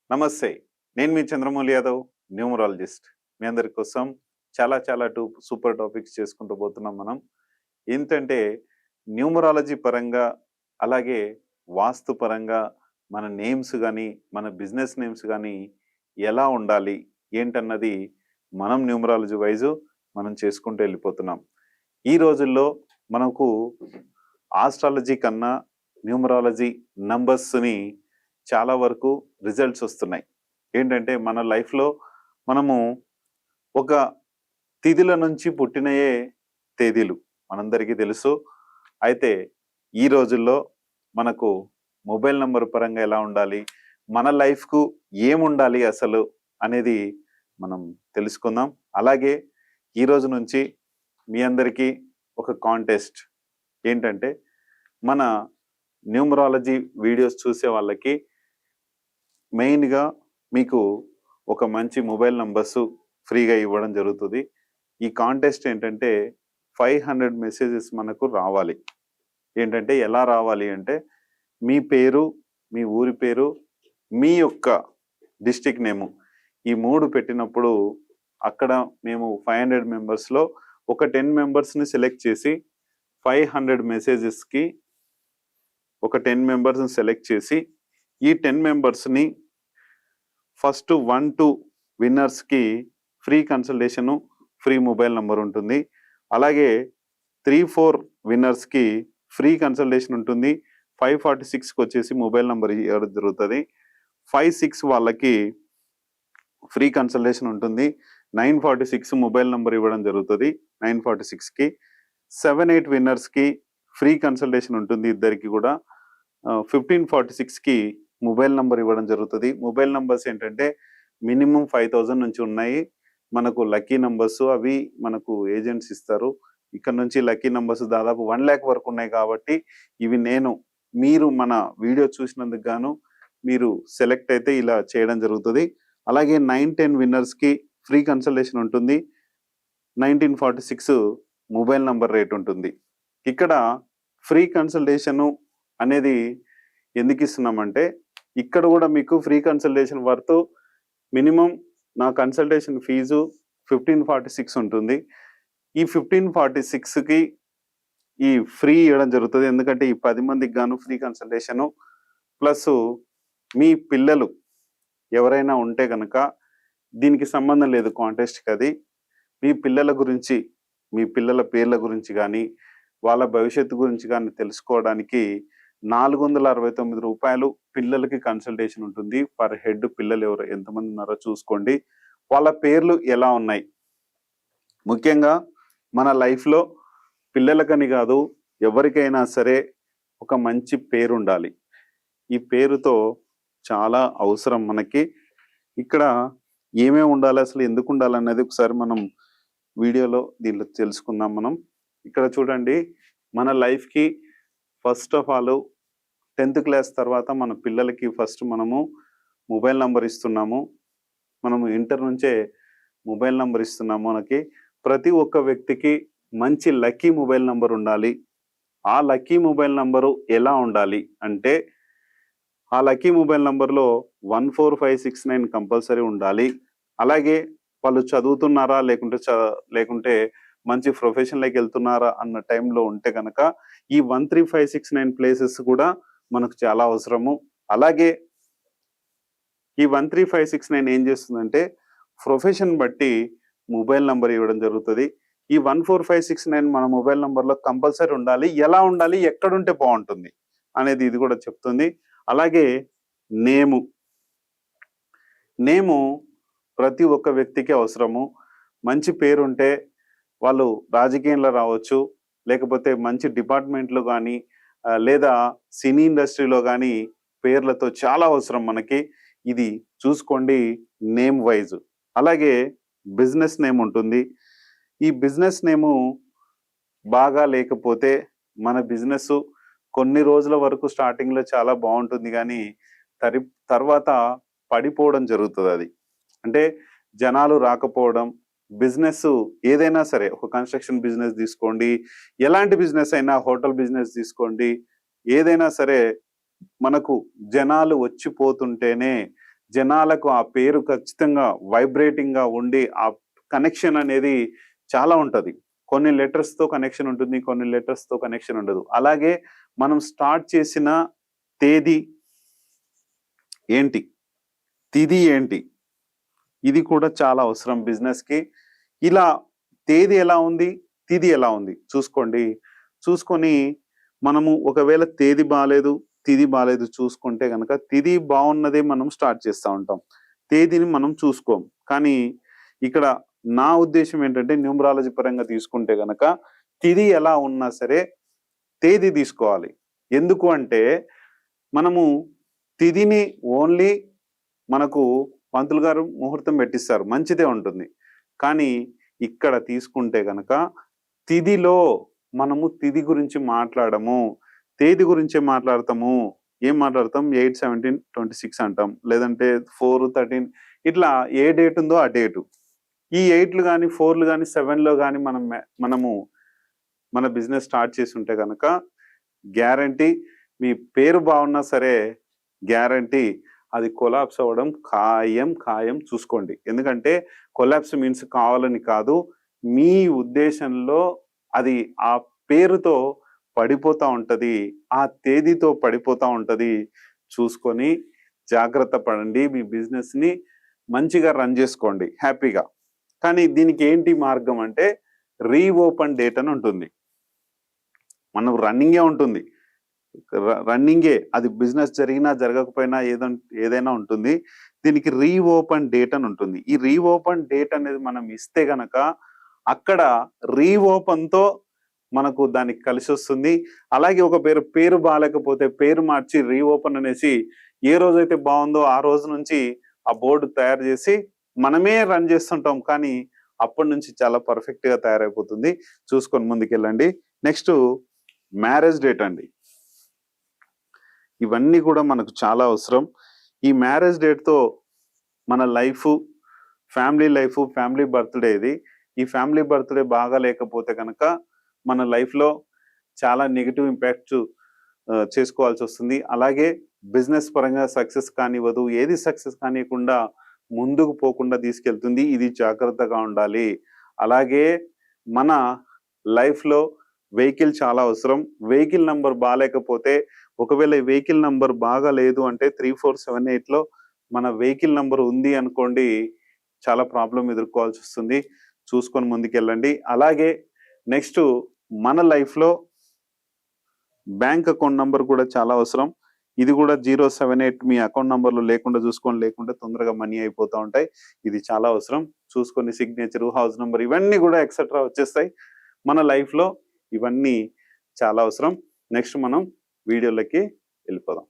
నమస్తే. నేను మీ చంద్రమౌళి యాదవ్, న్యూమరాలజిస్ట్. మీ అందరి కోసం చాలా సూపర్ టాపిక్స్ చేసుకుంటూ పోతున్నాం మనం. ఏంటంటే న్యూమరాలజీ పరంగా, అలాగే వాస్తు పరంగా మన నేమ్స్ గానీ, మన బిజినెస్ నేమ్స్ గానీ ఎలా ఉండాలి, ఏంటన్నది మనం న్యూమరాలజీ వైజు మనం చేసుకుంటూ వెళ్ళిపోతున్నాం. ఈ రోజుల్లో మనకు ఆస్ట్రాలజీ కన్నా న్యూమరాలజీ నంబర్స్‌ని చాలా వరకు రిజల్ట్స్ వస్తున్నాయి. ఏంటంటే మన లైఫ్‌లో మనము ఒక తిథుల నుంచి పుట్టినయే తేదీలు మనందరికీ తెలుసు. అయితే ఈ రోజుల్లో మనకు మొబైల్ నంబర్ పరంగా ఎలా ఉండాలి, మన లైఫ్‌కు ఏముండాలి అసలు అనేది మనం తెలుసుకుందాం. అలాగే ఈ రోజు నుంచి మీ అందరికీ ఒక కాంటెస్ట్. ఏంటంటే మన న్యూమరాలజీ వీడియోస్ చూసే వాళ్ళకి మెయిన్‌గా మీకు ఒక మంచి మొబైల్ నంబర్స్ ఫ్రీగా ఇవ్వడం జరుగుతుంది. ఈ కాంటెస్ట్ ఏంటంటే 500 మెసేజెస్ మనకు రావాలి. ఏంటంటే ఎలా రావాలి అంటే మీ పేరు, మీ ఊరి పేరు, మీ యొక్క డిస్ట్రిక్ట్ నేము ఈ 3 పెట్టినప్పుడు అక్కడ మేము 500 మెంబర్స్‌లో ఒక 10 మెంబర్స్‌ని సెలెక్ట్ చేసి 500 మెసేజెస్‌కి ఒక 10 మెంబర్స్‌ని సెలెక్ట్ చేసి ఈ 10 మెంబర్స్‌ని ఫస్ట్ 1-2 విన్నర్స్‌కి free consultation, free mobile number ఉంటుంది. అలాగే 3-4 విన్నర్స్‌కి ఫ్రీ కన్సల్టేషన్ ఉంటుంది. 546కి వచ్చేసి మొబైల్ నంబర్ ఇవ్వడం జరుగుతుంది. 5-6 వాళ్ళకి ఫ్రీ కన్సల్టేషన్ ఉంటుంది. 946 మొబైల్ నంబర్ ఇవ్వడం జరుగుతుంది. 946కి 7-8 విన్నర్స్‌కి ఫ్రీ కన్సల్టేషన్ ఉంటుంది ఇద్దరికి కూడా. 1546కి మొబైల్ నంబర్ ఇవ్వడం జరుగుతుంది. మొబైల్ నంబర్స్ ఏంటంటే మినిమం 5000 నుంచి ఉన్నాయి. మనకు లక్కీ నంబర్స్ అవి మనకు ఏజెంట్స్ ఇస్తారు. ఇక్కడ నుంచి లక్కీ నంబర్స్ దాదాపు 1 లాక్ వరకు ఉన్నాయి కాబట్టి ఇవి మీరు మన వీడియో చూసినందుకు గాను మీరు సెలెక్ట్ అయితే ఇలా చేయడం జరుగుతుంది. అలాగే 9-10 విన్నర్స్‌కి ఫ్రీ కన్సల్టేషన్ ఉంటుంది. 1946 మొబైల్ నంబర్ రేట్ ఉంటుంది. ఇక్కడ ఫ్రీ కన్సల్టేషను అనేది ఎందుకు ఇస్తున్నామంటే ఇక్కడ కూడా మీకు ఫ్రీ కన్సల్టేషన్ వర్త్ మినిమం నా కన్సల్టేషన్ ఫీజు 1546 ఉంటుంది. ఈ 1546కి ఈ ఫ్రీ ఇవ్వడం జరుగుతుంది. ఎందుకంటే ఈ 10 మందికి గాను ఫ్రీ కన్సల్టేషను ప్లస్ మీ పిల్లలు ఎవరైనా ఉంటే కనుక దీనికి సంబంధం లేదు కాంటెస్ట్‌కి. అది మీ పిల్లల గురించి, మీ పిల్లల పేర్ల గురించి కానీ, వాళ్ళ భవిష్యత్తు గురించి కానీ తెలుసుకోవడానికి ₹469 పిల్లలకి కన్సల్టేషన్ ఉంటుంది. పర్ హెడ్ పిల్లలు ఎంతమంది ఉన్నారో చూసుకోండి. వాళ్ళ పేర్లు ఎలా ఉన్నాయి. ముఖ్యంగా మన లైఫ్‌లో పిల్లలకని కాదు, ఎవరికైనా సరే ఒక మంచి పేరు ఉండాలి. ఈ పేరుతో చాలా అవసరం మనకి. ఇక్కడ ఏమేమి ఉండాలి, అసలు ఎందుకు ఉండాలనేది ఒకసారి మనం వీడియోలో దీంట్లో తెలుసుకుందాం మనం. ఇక్కడ చూడండి, మన లైఫ్‌కి first of all 10th class తర్వాత మన పిల్లలకి ఫస్ట్ మనము మొబైల్ నంబర్ ఇస్తున్నాము. మనము ఇంటర్ నుంచే మొబైల్ నంబర్ ఇస్తున్నాము. మనకి ప్రతి ఒక్క వ్యక్తికి మంచి లక్కీ మొబైల్ నంబర్ ఉండాలి. ఆ లక్కీ మొబైల్ నంబరు ఎలా ఉండాలి అంటే ఆ లక్కీ మొబైల్ నంబర్‌లో 14569 కంపల్సరీ ఉండాలి. అలాగే వాళ్ళు చదువుతున్నారా లేకుంటే మంచి ప్రొఫెషన్‌లోకి వెళ్తున్నారా అన్న టైంలో ఉంటే కనుక ఈ 13569 ప్లేసెస్ కూడా మనకు చాలా అవసరము. అలాగే ఈ 13569 ఏం చేస్తుందంటే ప్రొఫెషన్ బట్టి మొబైల్ నంబర్ ఇవ్వడం జరుగుతుంది. ఈ 14569 మన మొబైల్ నంబర్‌లో కంపల్సరీ ఉండాలి. ఎలా ఉండాలి, ఎక్కడుంటే బాగుంటుంది అనేది ఇది కూడా చెప్తుంది. అలాగే నేము ప్రతి ఒక్క వ్యక్తికి అవసరము. మంచి పేరుంటే వాళ్ళు రాజకీయంలో రావచ్చు, లేకపోతే మంచి డిపార్ట్మెంట్లో కానీ లేదా సినీ ఇండస్ట్రీలో కానీ పేర్లతో చాలా అవసరం మనకి. ఇది చూసుకోండి నేమ్ వైజ్. అలాగే బిజినెస్ నేమ్ ఉంటుంది. ఈ బిజినెస్ నేము బాగా లేకపోతే మన బిజినెస్ కొన్ని రోజుల వరకు స్టార్టింగ్‌లో చాలా బాగుంటుంది కానీ తర్వాత పడిపోవడం జరుగుతుంది. అది అంటే జనాలు రాకపోవడం, బిజినెస్ ఏదైనా సరే, ఒక కన్స్ట్రక్షన్ బిజినెస్ తీసుకోండి, ఎలాంటి బిజినెస్ అయినా, హోటల్ బిజినెస్ తీసుకోండి, ఏదైనా సరే మనకు జనాలు వచ్చిపోతుంటేనే జనాలకు ఆ పేరు ఖచ్చితంగా వైబ్రేటింగ్గా ఉండి ఆ కనెక్షన్ అనేది చాలా ఉంటుంది. కొన్ని లెటర్స్తో కనెక్షన్ ఉంటుంది, కొన్ని లెటర్స్తో కనెక్షన్ ఉండదు. అలాగే మనం స్టార్ట్ చేసిన తేదీ ఏంటి, తిథి ఏంటి, ఇది కూడా చాలా అవసరం బిజినెస్కి. ఇలా తేదీ ఎలా ఉంది, తిథి ఎలా ఉంది చూసుకోండి. చూసుకొని మనము ఒకవేళ తేదీ బాగాలేదు, తిథి బాగాలేదు చూసుకుంటే కనుక తిథి బాగున్నదే మనం స్టార్ట్ చేస్తూ ఉంటాం, తేదీని మనం చూసుకోం. కానీ ఇక్కడ నా ఉద్దేశం ఏంటంటే న్యూమరాలజీ పరంగా తీసుకుంటే కనుక తిథి ఎలా ఉన్నా సరే తేదీ తీసుకోవాలి. ఎందుకు అంటే మనము తిథిని ఓన్లీ మనకు పంతులు గారు ముహూర్తం పెట్టిస్తారు, మంచిదే ఉంటుంది. కానీ ఇక్కడ తీసుకుంటే కనుక తిథిలో మనము తిథి గురించి మాట్లాడము, తేదీ గురించే మాట్లాడతాము. ఏం మాట్లాడతాం, 8, 17, 26 అంటాం, లేదంటే 4, 13, ఇట్లా ఏ డేట్ ఉందో ఆ డేటు. ఈ 8లు కానీ 4లు కానీ 7లో కానీ మనము మన బిజినెస్ స్టార్ట్ చేసి ఉంటే కనుక గ్యారంటీ మీ పేరు బాగున్నా సరే గ్యారంటీ అది కొలాప్స్ అవ్వడం ఖాయం చూసుకోండి. ఎందుకంటే కొలాప్స్ మీన్స్ కావాలని కాదు, మీ ఉద్దేశంలో అది ఆ పేరుతో పడిపోతూ ఉంటుంది, ఆ తేదీతో పడిపోతూ ఉంటుంది. చూసుకొని జాగ్రత్త పడండి, మీ బిజినెస్ని మంచిగా రన్ చేసుకోండి హ్యాపీగా. కానీ దీనికి ఏంటి మార్గం అంటే రీఓపెన్ డేట్ అని ఉంటుంది. మనం రన్నింగే ఉంటుంది, రన్నింగే, అది బిజినెస్ జరిగినా జరగకపోయినా ఏదైనా ఉంటుంది. దీనికి రీఓపెన్ డేట్ అని ఉంటుంది. ఈ రీఓపెన్ డేట్ అనేది మనం ఇస్తే గనక అక్కడ రీఓపెన్తో మనకు దానికి కలిసి వస్తుంది. అలాగే ఒక పేరు బాగాలేకపోతే పేరు మార్చి రీఓపెన్ అనేసి ఏ రోజైతే బాగుందో ఆ రోజు నుంచి ఆ బోర్డు తయారు చేసి మనమే రన్ చేస్తుంటాం. కానీ అప్పటి నుంచి చాలా పర్ఫెక్ట్గా తయారైపోతుంది. చూసుకొని ముందుకెళ్ళండి. నెక్స్ట్ మ్యారేజ్ డేట్ అండి. ఇవన్నీ కూడా మనకు చాలా అవసరం. ఈ మ్యారేజ్ డేట్తో మన లైఫ్, ఫ్యామిలీ బర్త్డే ఇది. ఈ ఫ్యామిలీ బర్త్డే బాగా లేకపోతే కనుక మన లైఫ్లో చాలా నెగిటివ్ ఇంపాక్ట్ చేసుకోవాల్సి వస్తుంది. అలాగే బిజినెస్ పరంగా సక్సెస్ కానివ్వదు, ఏది సక్సెస్ కానివ్వకుండా ముందుకు పోకుండా తీసుకెళ్తుంది. ఇది జాగ్రత్తగా ఉండాలి. అలాగే మన లైఫ్లో వెహికల్ చాలా అవసరం. వెహికల్ నంబర్ బాగాలేకపోతే, ఒకవేళ వెహికల్ నంబర్ బాగా లేదు అంటే 3, 4, 7, 8లో మన వెహికల్ నంబర్ ఉంది అనుకోండి, చాలా ప్రాబ్లం ఎదుర్కోవాల్సి వస్తుంది. చూసుకొని ముందుకెళ్ళండి. అలాగే నెక్స్ట్ మన లైఫ్లో బ్యాంక్ అకౌంట్ నంబర్ కూడా చాలా అవసరం. ఇది కూడా 078 మీ అకౌంట్ నంబర్లో లేకుండా చూసుకొని, లేకుంటే తొందరగా మనీ అయిపోతూ ఉంటాయి. ఇది చాలా అవసరం. చూసుకొని సిగ్నేచర్, హౌస్ నంబర్ ఇవన్నీ కూడా ఎక్సెట్రా వచ్చేస్తాయి. మన లైఫ్లో ఇవన్నీ చాలా అవసరం. నెక్స్ట్ మనం వీడియోలకి వెళ్ళిపోదాం.